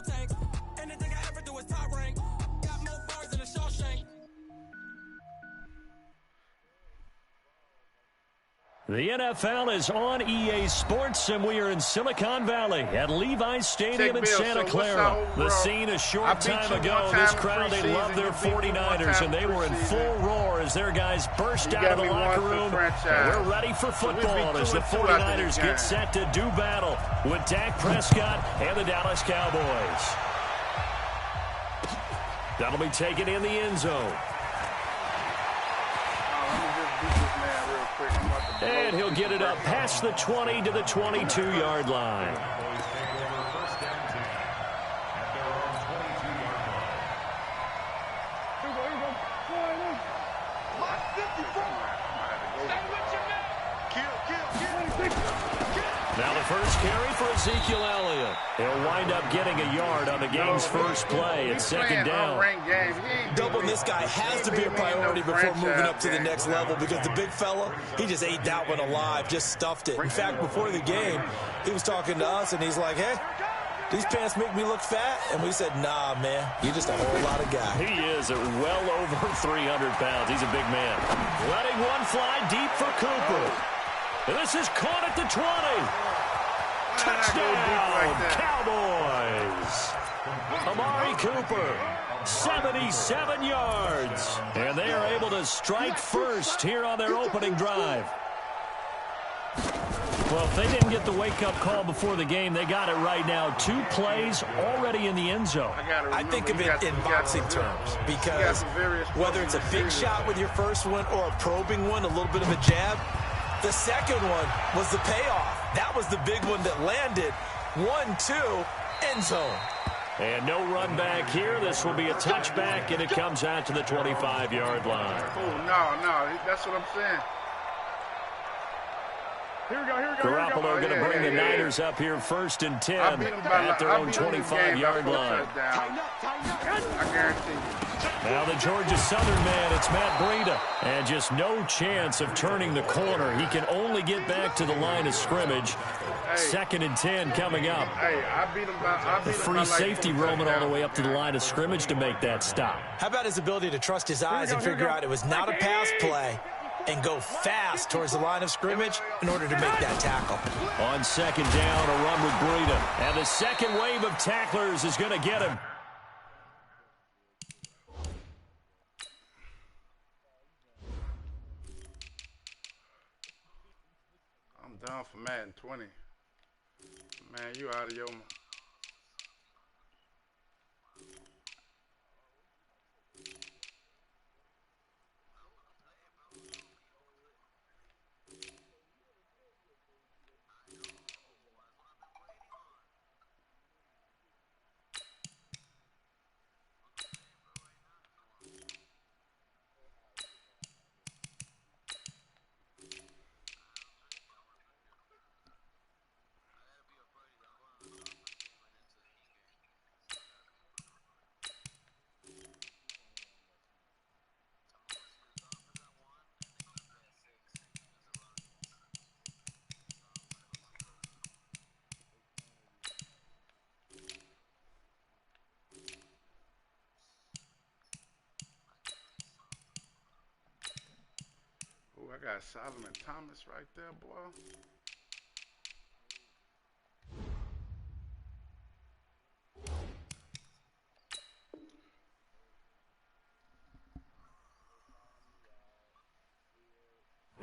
tank. Anything I ever do is top rank. Got more bars than a Shawshank. The NFL is on EA Sports, and we are in Silicon Valley at Levi's Stadium in Santa Clara. The scene a short time ago, this crowd, they love their 49ers, and they were in full roar as their guys burst out of the locker room. And we're ready for football as the 49ers get set to do battle with Dak Prescott and the Dallas Cowboys. That'll be taken in the end zone. And he'll get it up past the 20 to the 22-yard line. Now the first carry for Ezekiel Elliott. He'll wind up getting a yard on the game's first play. It's second down. Doubling this guy has to be a priority before moving up to the next level because the big fella, he just ate that one alive, just stuffed it. In fact, before the game, he was talking to us, and he's like, hey, these pants make me look fat? And we said, nah, man, you're just a whole lot of guy. He is at well over 300 pounds. He's a big man. Letting one fly deep for Cooper. And this is caught at the 20. Touchdown, Cowboys. Amari Cooper, 77 yards. And they are able to strike first here on their opening drive. Well, if they didn't get the wake-up call before the game, they got it right now. 2 plays already in the end zone. I think of it in boxing terms because whether it's a big shot with your first one or a probing one, a little bit of a jab, the second one was the payoff. That was the big one that landed. 1-2, end zone. And no run back here. This will be a touchback, and it comes out to the 25-yard line. Oh, no, that's what I'm saying. Here we go. Garoppolo going to bring the Niners up here first and 10 at their own 25-yard line. I guarantee you. Now the Georgia Southern man, it's Matt Breida. And just no chance of turning the corner. He can only get back to the line of scrimmage. Second and 10 coming up. The free safety roaming all the way up to the line of scrimmage to make that stop. How about his ability to trust his eyes and figure out it was not a pass play and go fast towards the line of scrimmage in order to make that tackle. On second down, a run with Breida. And the second wave of tacklers is going to get him. I'm down for Madden 20. Man, you out of your mind. I got Solomon Thomas right there, boy.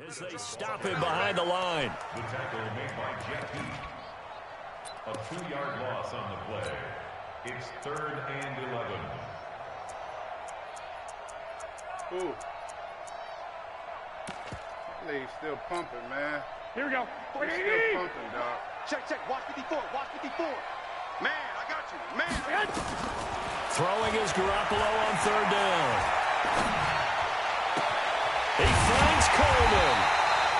As they stop him behind the line. The tackle made by Jack Heath. A 2-yard loss on the play. It's 3rd and 11. Ooh. League's still pumping, man. Here we go. He's still pumping, dog. Check. Watch 54. Man, I got you. Man, I got you. Throwing is Garoppolo on 3rd down. He finds Coleman.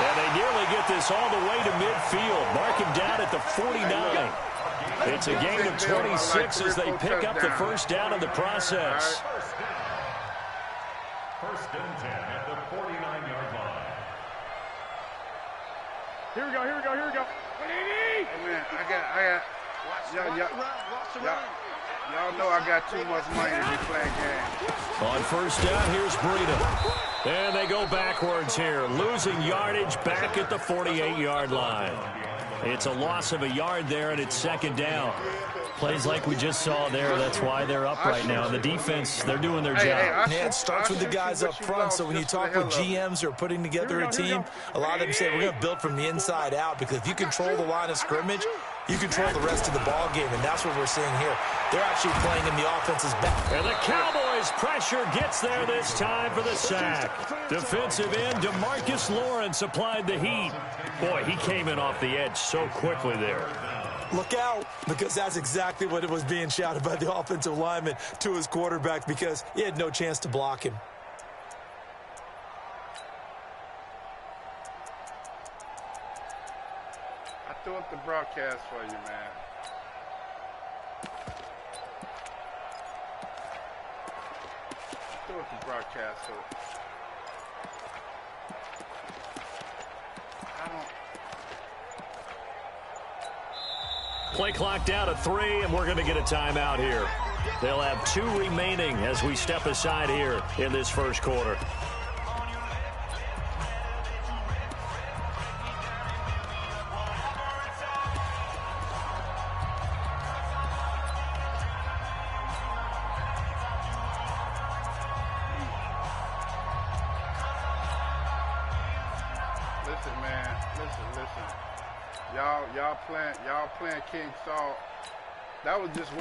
And they nearly get this all the way to midfield. Mark him down at the 49. It's a gain of 26 as they pick up the first down in the process. First and 10 at the 49-yard line. Here we go. Hey, man, I got. Watch around. Y'all know I got too much money to be playing games. On first down, here's Breida. And they go backwards here, losing yardage back at the 48-yard line. It's a loss of a yard there, and it's second down. Plays like we just saw there. That's why they're up right now. And the defense, they're doing their job. Yeah, it starts with the guys up front. So when you talk with GMs who are putting together a team, a lot of them say we're going to build from the inside out, because if you control the line of scrimmage, you control the rest of the ball game, and that's what we're seeing here. They're actually playing in the offense's back. And the Cowboys' pressure gets there this time for the sack. Defensive end DeMarcus Lawrence applied the heat. Boy, he came in off the edge so quickly there. Look out, because that's exactly what it was being shouted by the offensive lineman to his quarterback, because he had no chance to block him. I threw up the broadcast for you, man. I threw up the broadcast for you. Play clock down to 3, and we're going to get a timeout here. They'll have 2 remaining as we step aside here in this first quarter. Listen, man. Listen. Y'all playing King Saul. That was a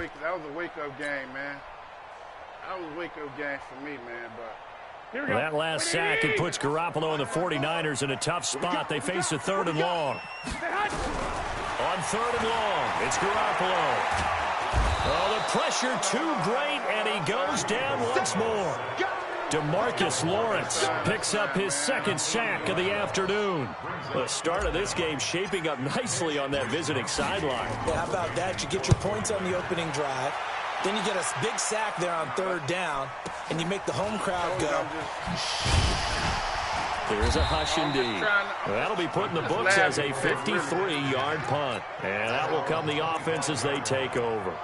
wake-up game, man. That was a wake-up game for me, man. But Well, that last sack, it puts Garoppolo and the 49ers in a tough spot. They face a 3rd and long. On 3rd and long, it's Garoppolo. Oh, the pressure too great, and he goes down once more. DeMarcus Lawrence picks up his 2nd sack of the afternoon. The start of this game shaping up nicely on that visiting sideline. Yeah, how about that? You get your points on the opening drive. Then you get a big sack there on 3rd down, and you make the home crowd go. There's a hush indeed. That'll be put in the books as a 53-yard punt. And that will come the offense as they take over.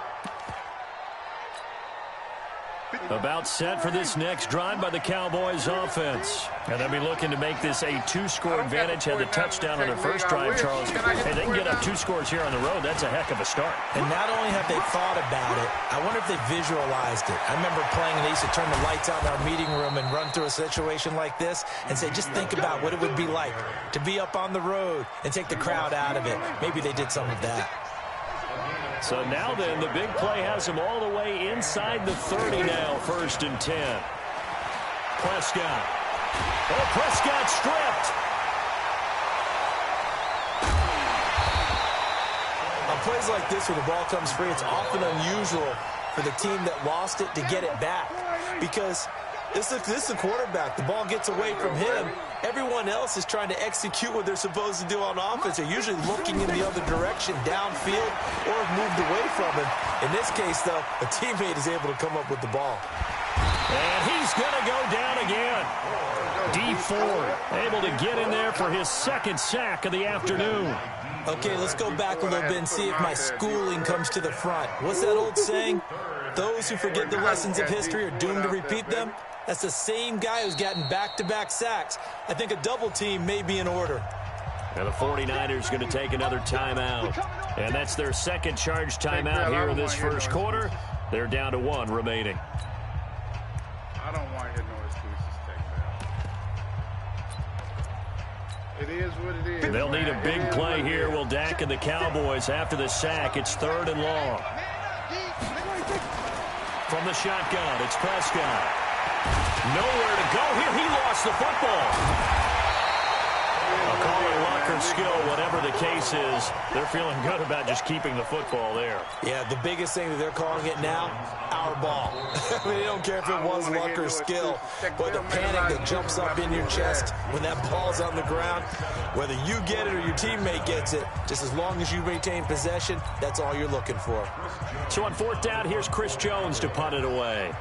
About set for this next drive by the Cowboys offense. And they'll be looking to make this a 2-score advantage. Had the touchdown on their first drive, Charles. Hey, they can get up 2 scores here on the road. That's a heck of a start. And not only have they thought about it, I wonder if they visualized it. I remember playing, and they used to turn the lights out in our meeting room and run through a situation like this and say, just think about what it would be like to be up on the road and take the crowd out of it. Maybe they did some of that. So now then, the big play has him all the way inside the 30 now, 1st and 10. Prescott. Oh, Prescott stripped. On plays like this where the ball comes free, it's often unusual for the team that lost it to get it back, because this is the quarterback. The ball gets away from him. Everyone else is trying to execute what they're supposed to do on offense. They're usually looking in the other direction, downfield, or have moved away from him. In this case, though, a teammate is able to come up with the ball. And he's going to go down again. D Ford able to get in there for his 2nd sack of the afternoon. Okay, let's go back a little bit and see if my schooling comes to the front. What's that old saying? Those who forget the lessons of history are doomed to repeat them. That's the same guy who's gotten back-to-back sacks. I think a double team may be in order. And the 49ers going to take another timeout. And that's their 2nd charge timeout here in this first quarter. They're down to 1 remaining. I don't want to hear no excuses, teckbell. It is what it is. They'll need a big play here. Will Dak and the Cowboys after the sack. It's 3rd and long. From the shotgun, it's Prescott. Nowhere to go here. He lost the football. A call it luck or skill, whatever the case is, they're feeling good about just keeping the football there. Yeah, the biggest thing that they're calling it now, our ball. I mean, they don't care if it was luck or skill, but the panic that jumps up in your chest when that ball's on the ground, whether you get it or your teammate gets it, just as long as you maintain possession, that's all you're looking for. So on 4th down, here's Chris Jones to punt it away.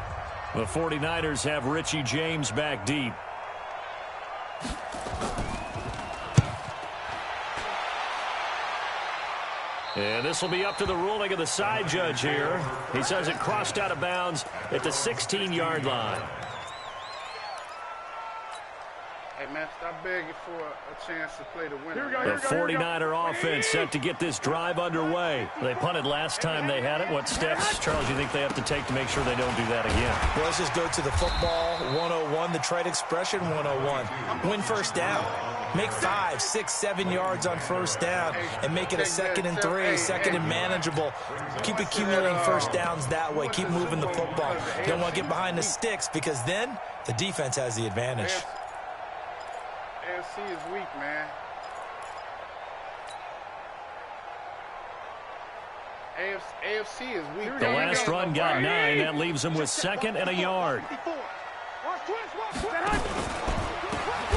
The 49ers have Richie James back deep. And this will be up to the ruling of the side judge here. He says it crossed out of bounds at the 16-yard line. Hey, man, stop begging for a chance to play the winner. The 49er offense set to get this drive underway. They punted last time they had it. What steps, Charles, you think they have to take to make sure they don't do that again? Well, let's just go to the football 101, the trade expression 101. Win first down. Make 5, 6, 7 yards on first down and make it a 2nd and 3, 2nd and manageable. Keep accumulating first downs that way. Keep moving the football. You don't want to get behind the sticks because then the defense has the advantage. AFC is weak, man. AFC is weak. The last run got 9. That leaves them with 2nd and a yard.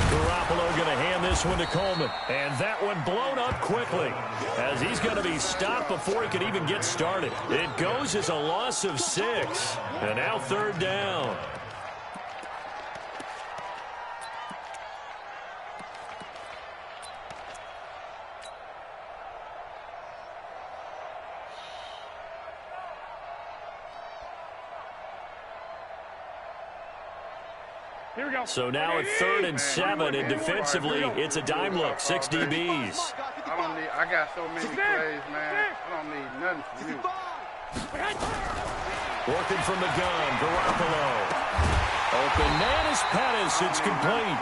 Garoppolo going to hand this one to Coleman. And that one blown up quickly as he's going to be stopped before he could even get started. It goes as a loss of 6. And now 3rd down. So now at 3rd and 7, and defensively, it's a dime look, 6 DBs. I got so many plays, man. I don't need nothing from you. Working from the gun, Garoppolo. Open man is Pettis, it's complete.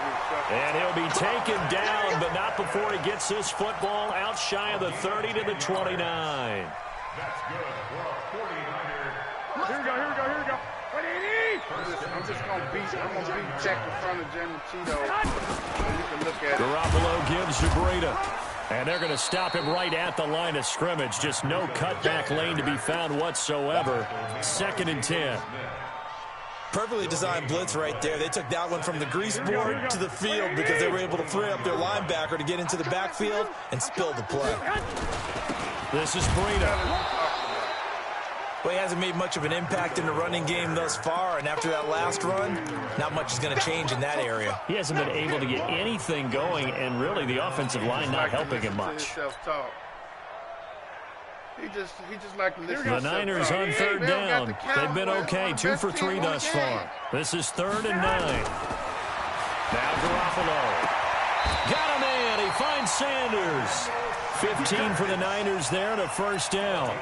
And he'll be taken down, but not before he gets this football out shy of the 30 to the 29. That's good for a 49er. Here we go. I'm just going to beat Tech in front of Jimmy Cheeto so you can look at it. Garoppolo gives to Breida. And they're going to stop him right at the line of scrimmage. Just no cutback lane to be found whatsoever. 2nd and 10. Perfectly designed blitz right there. They took that one from the grease board to the field because they were able to free up their linebacker to get into the backfield and spill the play. This is Breida. Well, he hasn't made much of an impact in the running game thus far, and after that last run, not much is going to change in that area. He hasn't been able to get anything going, and really the offensive line not helping him much. He just like to listen. The Niners on 3rd down. They've been okay, 2 for 3 thus far. This is 3rd and 9. Now Garoppolo. Got him in. He finds Sanders. 15 for the Niners there and a 1st down.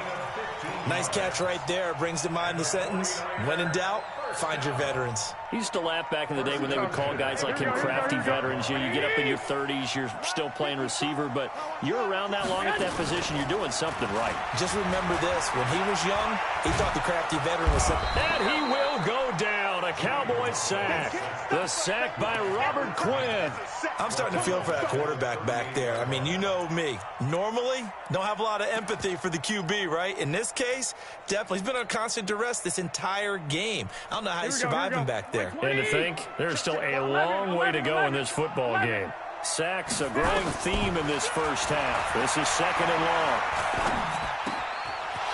Nice catch right there. Brings to mind the sentence, when in doubt, find your veterans. He used to laugh back in the day when they would call guys like him crafty veterans. You get up in your 30s, you're still playing receiver, but you're around that long at that position, you're doing something right. Just remember this, when he was young, he thought the crafty veteran was something. And he will go down, a Cowboy sack. The sack by Robert Quinn. I'm starting to feel for that quarterback back there. I mean, you know me. Normally, don't have a lot of empathy for the QB, right? In this case, definitely. He's been on constant duress this entire game. I don't know how he's surviving back there. And to think, there's still a long way to go in this football game. Sacks a growing theme in this first half. This is 2nd and long.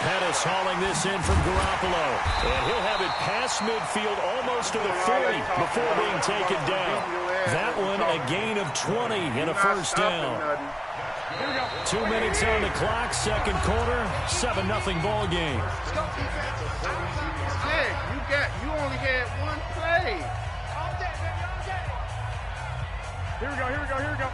Pettis hauling this in from Garoppolo. And he'll have it past midfield almost to the 40 before being taken down. That one a gain of 20 and a 1st down. 2 minutes on the clock, 2nd quarter, 7-0 ball game. You only had one play. Here we go.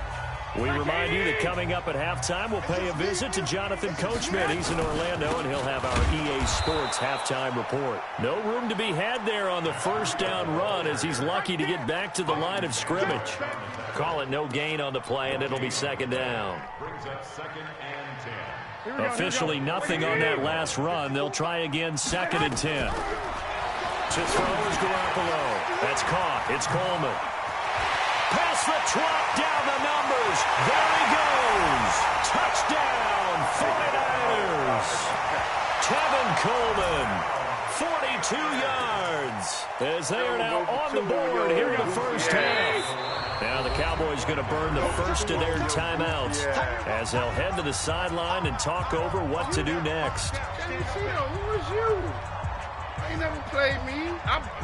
We remind you that coming up at halftime, we'll pay a visit to Jonathan Coachman. He's in Orlando, and he'll have our EA Sports halftime report. No room to be had there on the 1st down run as he's lucky to get back to the line of scrimmage. Call it no gain on the play, and it'll be 2nd down. Officially nothing on that last run. They'll try again 2nd and 10. To throw is Garoppolo. That's caught. It's Coleman. Pass the trot down the numbers. There he goes. Touchdown, 49ers. Kevin Coleman, 42 yards. As they are now on the board here in the first half. Now the Cowboys going to burn the first of their timeouts as they'll head to the sideline and talk over what to do next. Who was you? You never played me.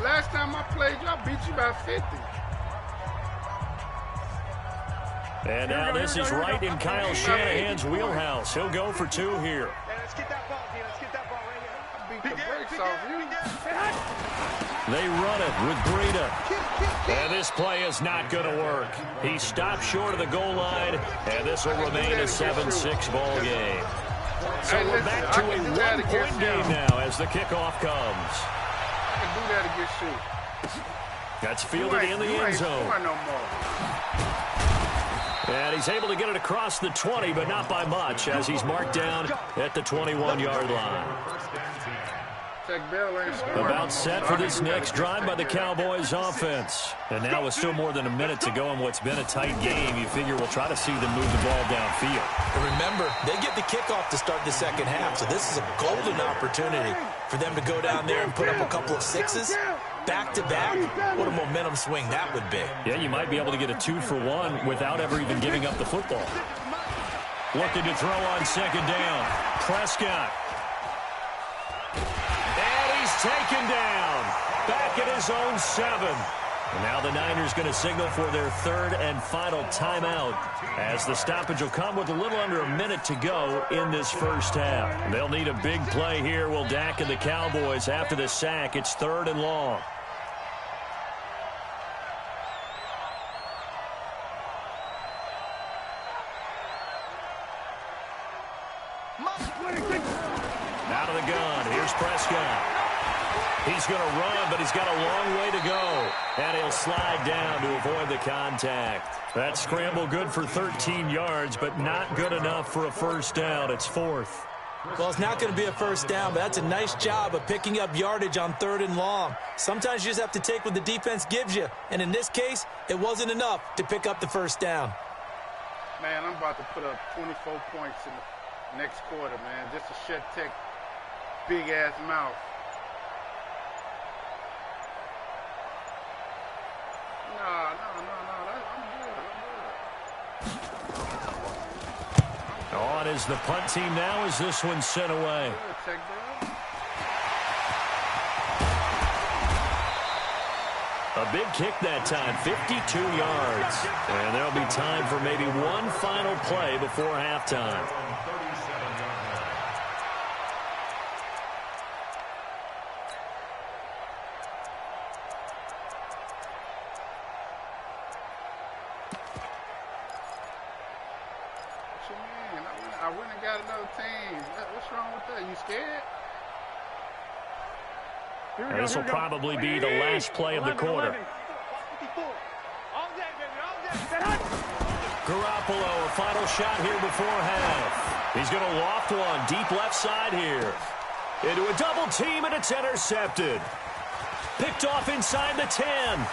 Last time I played you, I beat you by 50. And now this is right in Kyle Shanahan's wheelhouse. He'll go for 2 here. Let's get that ball, T. Let's get that ball right here. Beat the brakes off you. They run it with Breida. And this play is not going to work. He stopped short of the goal line, and this will remain a 7-6 ball game. So we're back to a 1-point game now as the kickoff comes. I can do that against you. That's fielded in the end zone. No more. And he's able to get it across the 20, but not by much, as he's marked down at the 21-yard line. About set for this next drive by the Cowboys offense. And now with still more than a minute to go in what's been a tight game, you figure we'll try to see them move the ball downfield. And remember, they get the kickoff to start the second half, so this is a golden opportunity for them to go down there and put up a couple of sixes. Back-to-back, what a momentum swing that would be. Yeah, you might be able to get a 2-for-1 without ever even giving up the football. Looking to throw on second down. Prescott. And he's taken down. Back at his own 7. And now the Niners going to signal for their 3rd and final timeout, as the stoppage will come with a little under a minute to go in this first half. They'll need a big play here, will Dak and the Cowboys after the sack. It's 3rd and long. Out of the gun. Here's Prescott. He's going to run, but he's got a long way to go. And he'll slide down to avoid the contact. That scramble good for 13 yards, but not good enough for a first down. It's 4th. Well, it's not going to be a first down, but that's a nice job of picking up yardage on 3rd and long. Sometimes you just have to take what the defense gives you. And in this case, it wasn't enough to pick up the first down. Man, I'm about to put up 24 points in the next quarter, man. Just to shut Tech big-ass mouth. No, I'm good. On is the punt team now as this one's sent away. A big kick that time, 52 yards. And there'll be time for maybe one final play before halftime. I went and got another team. What's wrong with that? You scared? And this will probably be the last play of the quarter. Garoppolo, a final shot here before half. He's going to loft one deep left side here. Into a double team, and it's intercepted. Picked off inside the 10.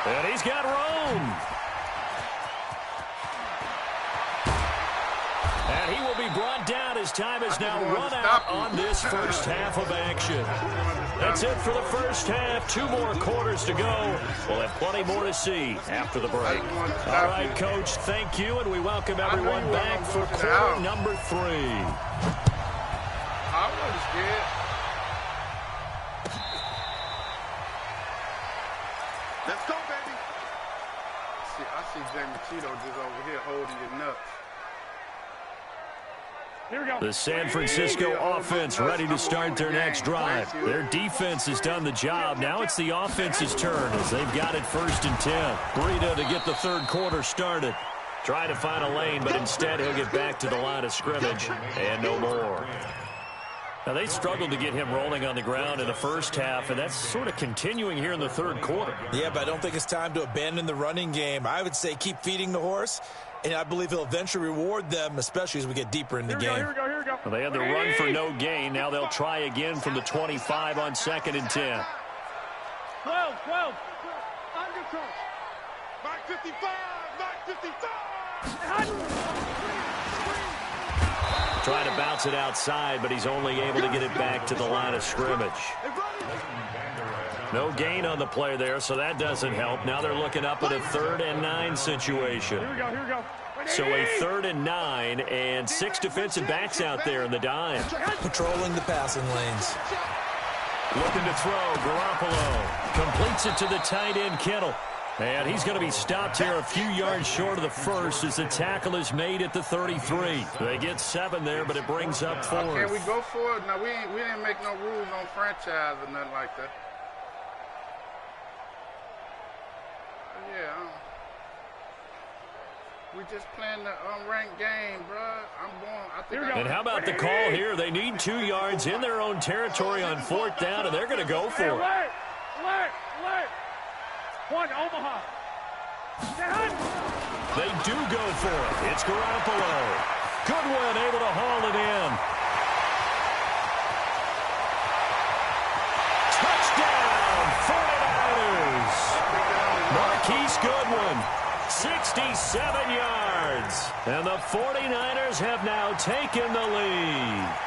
And he's got room. And he will be brought down as time has now run out on this first half of action. That's it for the first half. 2 more quarters to go. We'll have plenty more to see after the break. All right, Coach, thank you, and we welcome everyone back for quarter number 3. I was scared. Let's go, baby. I see Jamie Cheeto just over here holding your nuts. The San Francisco offense ready to start their next drive. Their defense has done the job. Now it's the offense's turn as they've got it 1st and 10. Breida to get the 3rd quarter started. Try to find a lane, but instead he'll get back to the line of scrimmage and no more. Now, they struggled to get him rolling on the ground in the first half, and that's sort of continuing here in the 3rd quarter. Yeah, but I don't think it's time to abandon the running game. I would say keep feeding the horse, and I believe he'll eventually reward them, especially as we get deeper in the game. Here we go. Well, they had the run for no gain. Now they'll try again from the 25 on 2nd and 10. 12. Under coach. Back 55. Trying to bounce it outside, but he's only able to get it back to the line of scrimmage. No gain on the play there, so that doesn't help. Now they're looking up at a 3rd and 9 situation. Here we go. So a 3rd and 9, and 6 defensive backs out there in the dime. Patrolling the passing lanes. Looking to throw, Garoppolo completes it to the tight end, Kittle. And he's going to be stopped here a few yards short of the first as the tackle is made at the 33. They get 7 there, but it brings up 4. Can we go for it? No, we didn't make no rules on franchise or nothing like that. Yeah. We just playing the unranked game, bro. I think. And how about the call here? They need 2 yards in their own territory on 4th down, and they're going to go for it. Alert! 1, Omaha. They do go for it. It's Garoppolo. Goodwin able to haul it in. Touchdown, 49ers. Marquise Goodwin, 67 yards. And the 49ers have now taken the lead.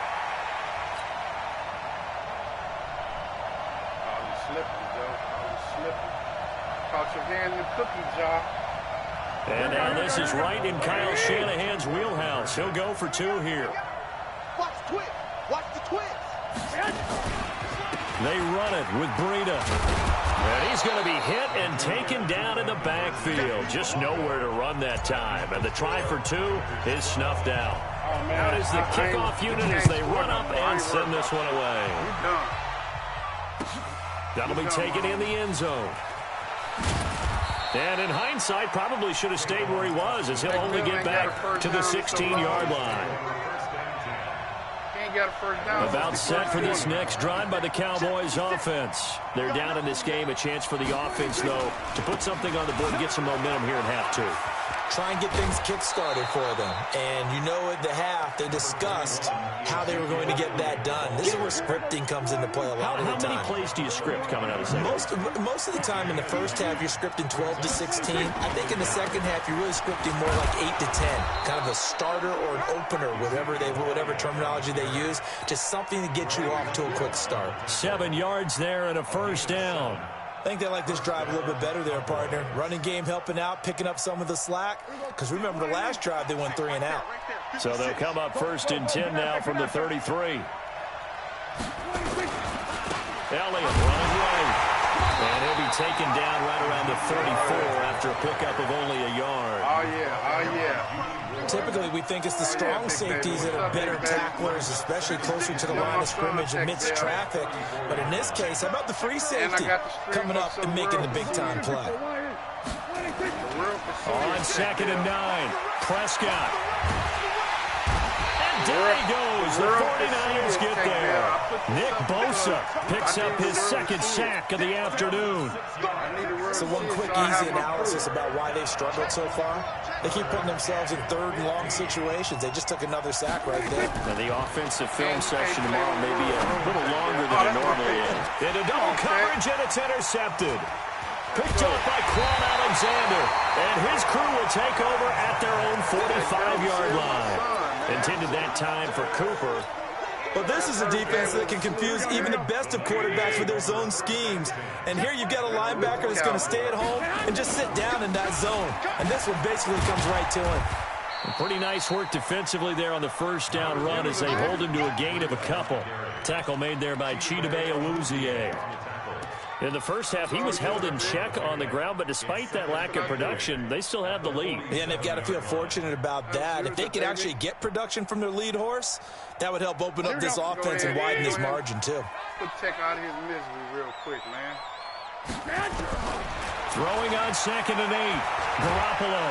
Caught your hand in the cookie jar. And now this is right in Kyle Shanahan's wheelhouse. He'll go for 2 here. Watch the twist. Watch the twist. They run it with Breida. And he's going to be hit and taken down in the backfield. Just nowhere to run that time. And the try for 2 is snuffed out. Out is the kickoff unit as they run up and send this one away. That'll be taken in the end zone. And in hindsight, probably should have stayed where he was, as he'll only get back to the 16-yard line. About set for this next drive by the Cowboys offense. They're down in this game. A chance for the offense, though, to put something on the board and get some momentum here in half 2. Try and get things kick-started for them. And you know at the half, they discussed how they were going to get that done. This is where scripting comes into play a lot of the time. How many plays do you script coming out of the second? Most of the time in the first half, you're scripting 12 to 16. I think in the second half, you're really scripting more like 8 to 10. Kind of a starter or an opener, whatever terminology they use. Just something to get you off to a quick start. 7 yards there and a first down. I think they like this drive a little bit better there, partner. Running game helping out, picking up some of the slack. Because remember, the last drive, they went 3 and out. So they'll come up 1st and 10 now from the 33. Elliott running right. And he'll be taken down right around the 34 after a pickup of only a yard. Oh, yeah. Typically, we think it's the strong safeties that are better tacklers, especially closer to the line of scrimmage amidst traffic. But in this case, how about the free safety coming up and making the big-time play? On 2nd and 9, Prescott. And there he goes. The 49ers get there. Nick Bosa picks up his 2nd sack of the afternoon. So one quick, easy analysis about why they've struggled so far. They keep putting themselves in 3rd and long situations. They just took another sack right there. And the offensive film section tomorrow may be a little longer than it normally is. Into double coverage, and it's intercepted. Picked up by Quan Alexander. And his crew will take over at their own 45-yard line. Intended that time for Cooper. But this is a defense that can confuse even the best of quarterbacks with their zone schemes. And here you've got a linebacker that's going to stay at home and just sit down in that zone. And this one basically comes right to him. Pretty nice work defensively there on the first down run as they hold him to a gain of a couple. Tackle made there by Chidobe Awuzie. In the first half, he was held in check on the ground, but despite that lack of production, they still have the lead. Yeah, and they've got to feel fortunate about that. If they could actually get production from their lead horse, that would help open up this offense and widen this margin, too. Put Tech out of his misery real quick, man. Throwing on 2nd and 8. Garoppolo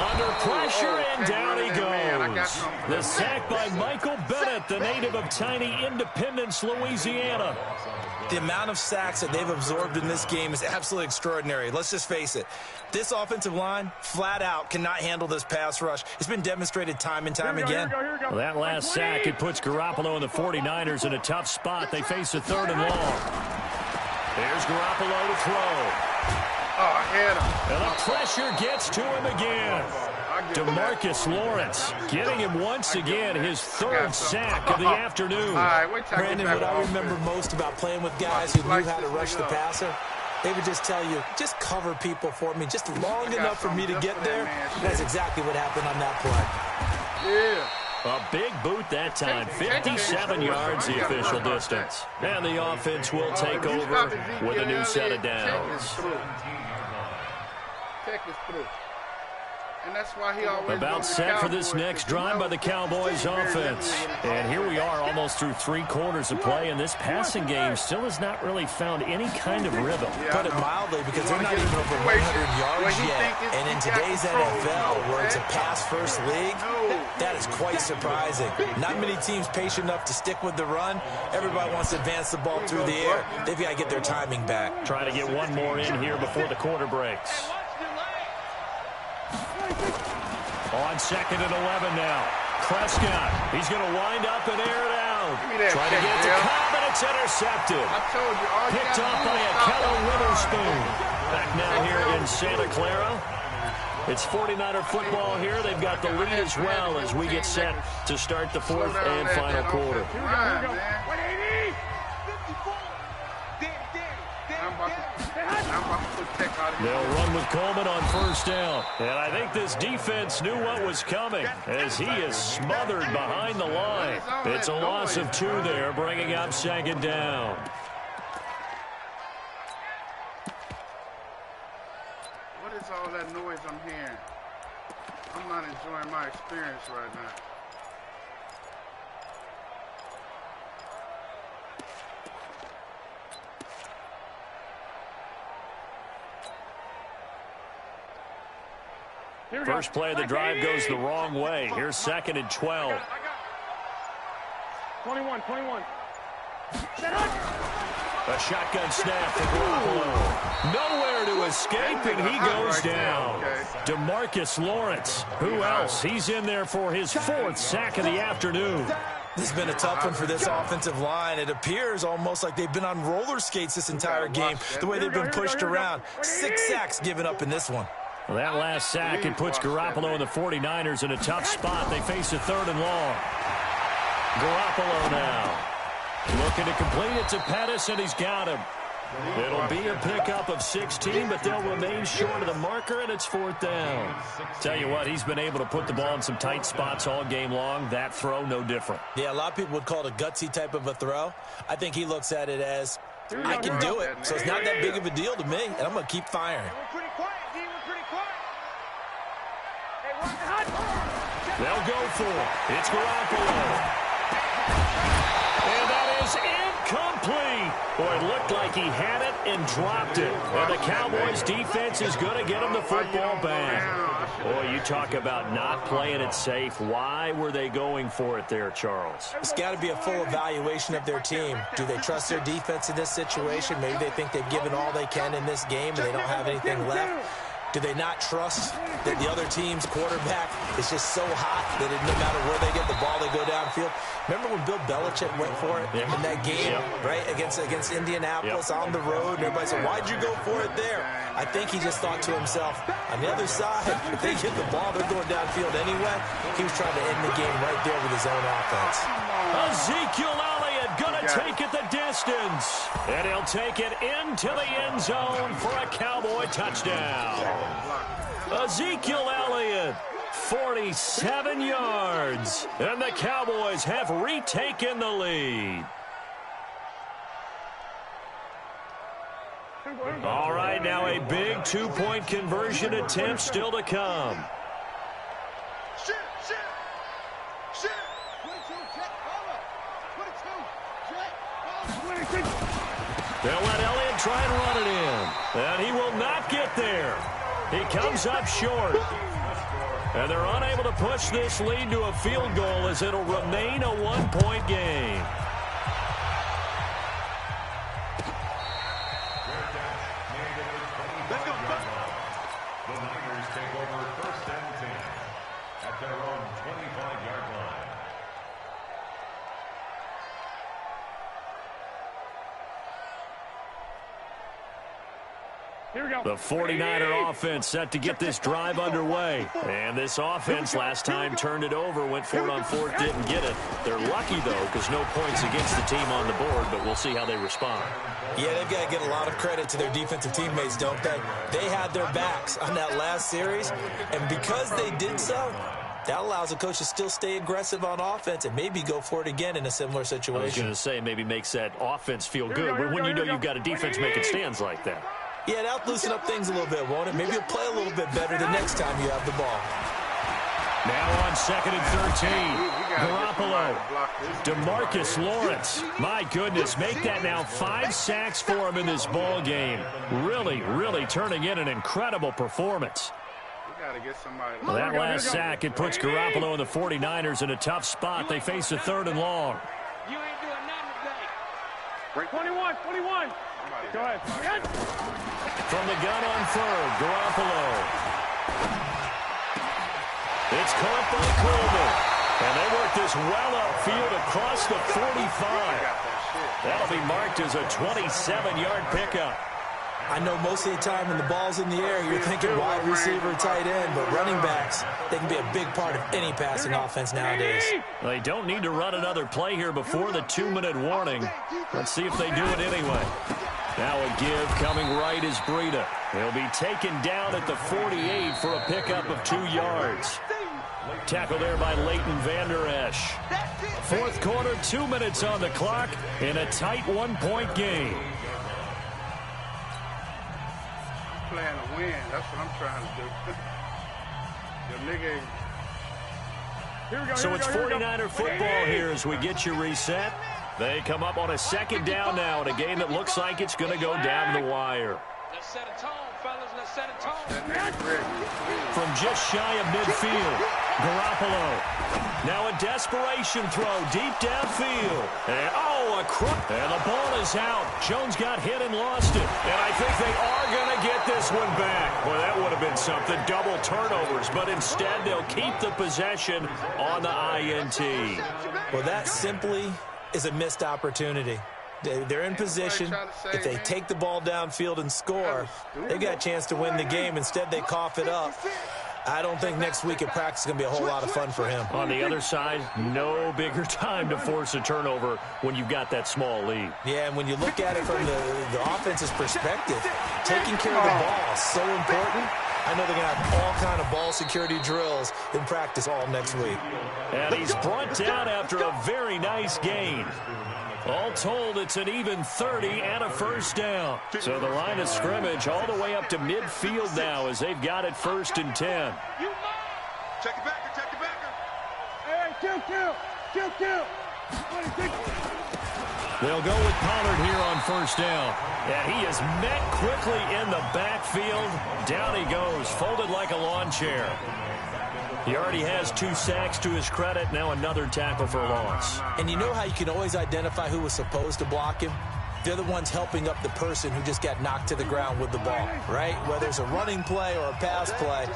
under pressure, and down he goes. The sack by Michael Bennett, the native of tiny Independence, Louisiana. The amount of sacks that they've absorbed in this game is absolutely extraordinary. Let's just face it. This offensive line, flat out, cannot handle this pass rush. It's been demonstrated time and time again. Well, that last sack, it puts Garoppolo and the 49ers in a tough spot. They face a 3rd and long. There's Garoppolo to throw. Oh, I hit him. And the pressure gets to him again. DeMarcus Lawrence getting him once again his 3rd sack of the afternoon. Brandon, what I remember most about playing with guys who knew how to rush the passer, they would just tell you, just cover people for me, just long enough for me to get there. That's exactly what happened on that play. Yeah. A big boot that time, 57 yards the official distance. And the offense will take over with a new set of downs. Tech is through. And that's why he always about set for this next drive by the Cowboys offense. And here we are almost through 3 quarters of play, and this passing game still has not really found any kind of rhythm. Put it mildly, because they're not even over 100 yards yet. And in today's NFL, where it's a pass-first league, that is quite surprising. Not many teams patient enough to stick with the run. Everybody wants to advance the ball through the air. They've got to get their timing back. Trying to get one more in here before the quarter breaks. On 2nd and 11 now. Prescott, he's going to wind up and air it out. Trying to get it to Cobb, and it's intercepted. I told you, all you picked up by a Keller Witherspoon. Back now here in Santa Clara. It's 49er football here. They've got the lead as well as we get set to start the 4th and final quarter. They'll run with Coleman on 1st down. And I think this defense knew what was coming as he is smothered behind the line. It's a loss of 2 there, bringing up 2nd down. What is all that noise I'm hearing? I'm not enjoying my experience right now. First play of the drive goes the wrong way. Here's 2nd and 12. 21. A shotgun snap for Garoppolo. Nowhere to escape, and he goes down. DeMarcus Lawrence. Who else? He's in there for his 4th sack of the afternoon. This has been a tough one for this offensive line. It appears almost like they've been on roller skates this entire game, the way they've been pushed around. 6 sacks given up in this one. Well, that last sack, it puts Garoppolo and the 49ers in a tough spot. They face a 3rd and long. Garoppolo now. Looking to complete it to Pettis, and he's got him. It'll be a pickup of 16, but they'll remain short of the marker, and it's 4th down. Tell you what, he's been able to put the ball in some tight spots all game long. That throw, no different. Yeah, a lot of people would call it a gutsy type of a throw. I think he looks at it as, I can do it. So it's not that big of a deal to me, and I'm going to keep firing. They'll go for it. It's Garoppolo. And that is incomplete. Boy, it looked like he had it and dropped it. And the Cowboys defense is going to get him the football back. Boy, you talk about not playing it safe. Why were they going for it there, Charles? It's got to be a full evaluation of their team. Do they trust their defense in this situation? Maybe they think they've given all they can in this game and they don't have anything left. Do they not trust that the other team's quarterback is just so hot that no matter where they get the ball, they go downfield? Remember when Bill Belichick went for it in that game, right, against Indianapolis on the road? And everybody said, why'd you go for it there? I think he just thought to himself, on the other side, if they get the ball, they're going downfield anyway. He was trying to end the game right there with his own offense. Ezekiel Elliott going to take it the distance. And he'll take it into the end zone for a Cowboy touchdown. Ezekiel Elliott, 47 yards. And the Cowboys have retaken the lead. All right, now a big 2-point conversion attempt still to come. They'll let Elliott try and run it in. And he will not get there. He comes up short. And they're unable to push this lead to a field goal as it'll remain a 1-point game. The Niners take over 1st and 10 at their own 25-yard line. Here we go. The 49er offense set to get this drive underway. And this offense last time turned it over, went for it on 4th, didn't get it. They're lucky, though, because no points against the team on the board, but we'll see how they respond. Yeah, they've got to get a lot of credit to their defensive teammates, don't they? They had their backs on that last series, and because they did so, that allows the coach to still stay aggressive on offense and maybe go for it again in a similar situation. I was going to say maybe makes that offense feel good, but when you know you've got a defense making stands like that. Yeah, that'll loosen up things a little bit, won't it? Maybe you'll play a little bit better the next time you have the ball. Now on 2nd and 13. Garoppolo. DeMarcus Lawrence. My goodness, make that now 5 sacks for him in this ball game. Really, really turning in an incredible performance. Well, that last sack, it puts Garoppolo and the 49ers in a tough spot. They face a 3rd and long. You ain't doing nothing today. 21. Go ahead. From the gun on 3rd, Garoppolo. It's caught by Coleman. And they work this well upfield across the 45. That'll be marked as a 27-yard pickup. I know most of the time when the ball's in the air, you're thinking wide receiver, tight end, but running backs, they can be a big part of any passing offense nowadays. They don't need to run another play here before the 2-minute warning. Let's see if they do it anyway. Now a give coming right is Breida. He'll be taken down at the 48 for a pickup of 2 yards. Tackle there by Leighton Vander Esch. 4th quarter, 2 minutes on the clock in a tight 1-point game. Playing to win. That's what I'm trying to do. So it's 49er football here as we get you reset. They come up on a 2nd down now in a game that looks like it's going to go down the wire. Let's set a tone, fellas. Let's set a tone. From just shy of midfield, Garoppolo. Now a desperation throw deep downfield. And, and the ball is out. Jones got hit and lost it. And I think they are going to get this one back. Well, that would have been something. Double turnovers. But instead, they'll keep the possession on the INT. Well, that simply is a missed opportunity. They're in position. If they take the ball downfield and score, they've got a chance to win the game. Instead, they cough it up. I don't think next week at practice is going to be a whole lot of fun for him. On the other side, no bigger time to force a turnover when you've got that small lead. Yeah, and when you look at it from the offense's perspective, taking care of the ball is so important. I know they're going to have all kind of ball security drills in practice all next week. And he's brought down after a very nice gain. All told, it's an even 30 and a 1st down. So the line of scrimmage all the way up to midfield now as they've got it 1st and 10. Check it backer, check it backer. Hey, kill. They'll go with Pollard here on 1st down. And he is met quickly in the backfield. Down he goes, folded like a lawn chair. He already has 2 sacks to his credit. Now another tackle for a loss. And you know how you can always identify who was supposed to block him? They're the ones helping up the person who just got knocked to the ground with the ball, right? Whether it's a running play or a pass play,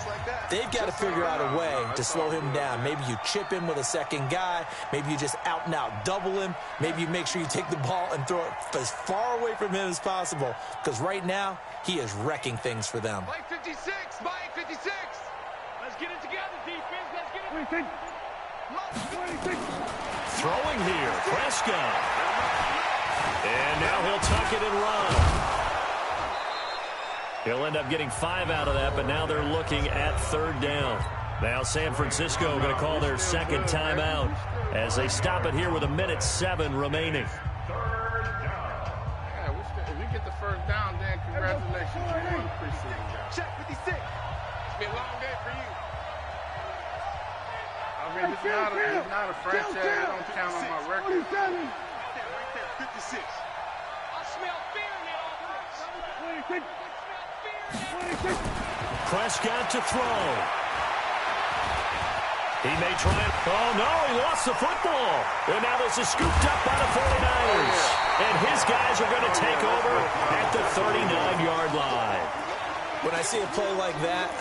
they've got to figure out a way to slow him down. Maybe you chip him with a 2nd guy. Maybe you just out-and-out double him. Maybe you make sure you take the ball and throw it as far away from him as possible. Because right now, he is wrecking things for them. Mike 56, Mike 56. Let's get it together, defense. Let's get it. Throwing here, Prescott. And now he'll tuck it and run. He'll end up getting 5 out of that, but now they're looking at 3rd down. Now San Francisco going to call their 2nd timeout as they stop it here with 1:07 remaining. Yeah, if you get the 1st down, then congratulations. You won the preseason game. Check 56. It's been a long day for you. I mean, it's not a franchise. I don't count on my record. Right there, 56. I smell fear in that offense. Prescott to throw. He may try it. Oh, no, he lost the football. And now this is scooped up by the 49ers. And his guys are going to take over at the 39-yard line. When I see a play like that,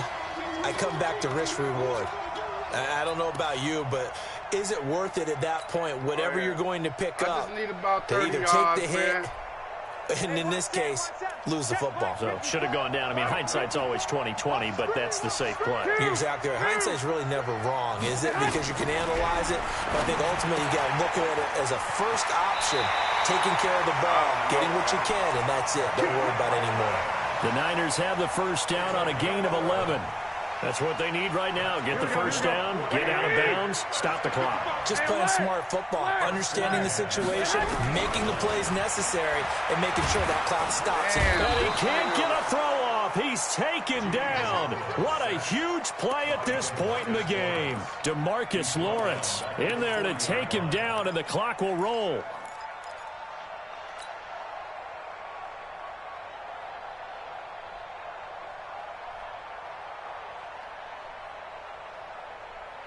I come back to risk-reward. I don't know about you, but is it worth it at that point, whatever you're going to pick up, to either take the hit, and in this case, lose the football? So should have gone down. I mean, hindsight's always 20/20, but that's the safe play. You're exactly right. Hindsight's really never wrong, is it? Because you can analyze it, but I think ultimately you got to look at it as a first option, taking care of the ball, getting what you can, and that's it. Don't worry about it anymore. The Niners have the 1st down on a gain of 11. That's what they need right now. Get the first down, get out of bounds, stop the clock. Just playing smart football, understanding the situation, making the plays necessary, and making sure that clock stops. And he can't get a throw off. He's taken down. What a huge play at this point in the game. DeMarcus Lawrence in there to take him down, and the clock will roll.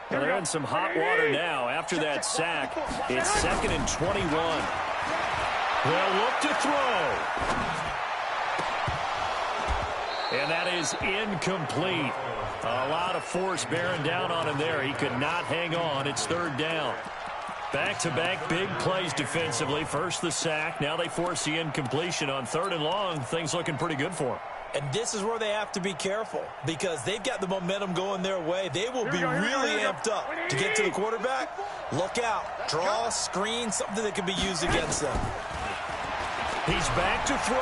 They're in some hot water now after that sack. It's 2nd and 21. They'll look to throw. And that is incomplete. A lot of force bearing down on him there. He could not hang on. It's 3rd down. Back-to-back big plays defensively. First the sack. Now they force the incompletion on 3rd and long. Things looking pretty good for him. And this is where they have to be careful because they've got the momentum going their way. They will be really amped up to get to the quarterback. Look out. Draw, screen, something that can be used against them. He's back to throw.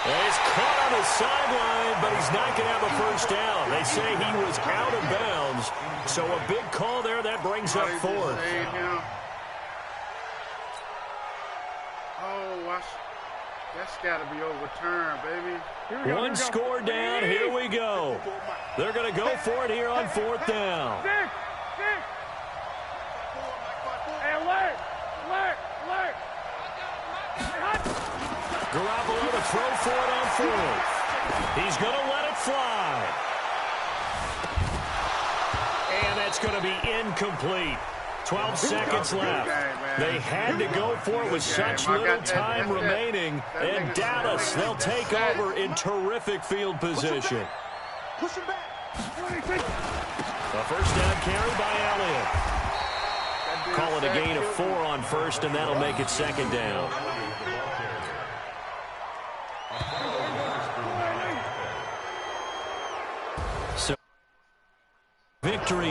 Well, he's caught on the sideline, but he's not going to have a first down. They say he was out of bounds. So a big call there. That brings up 4th. That's got to be overturned, baby. One score down. Here we go. They're going to go for it here on 4th down. Hey, alert! Garoppolo to throw for it on 4th. He's going to let it fly. And that's going to be incomplete. 12 seconds left. They had to go for it with such little time remaining. And Dallas, they'll take over in terrific field position. Push him back. A first down carry by Elliott. Call it a gain of 4 on 1st, and that'll make it 2nd down. So victory.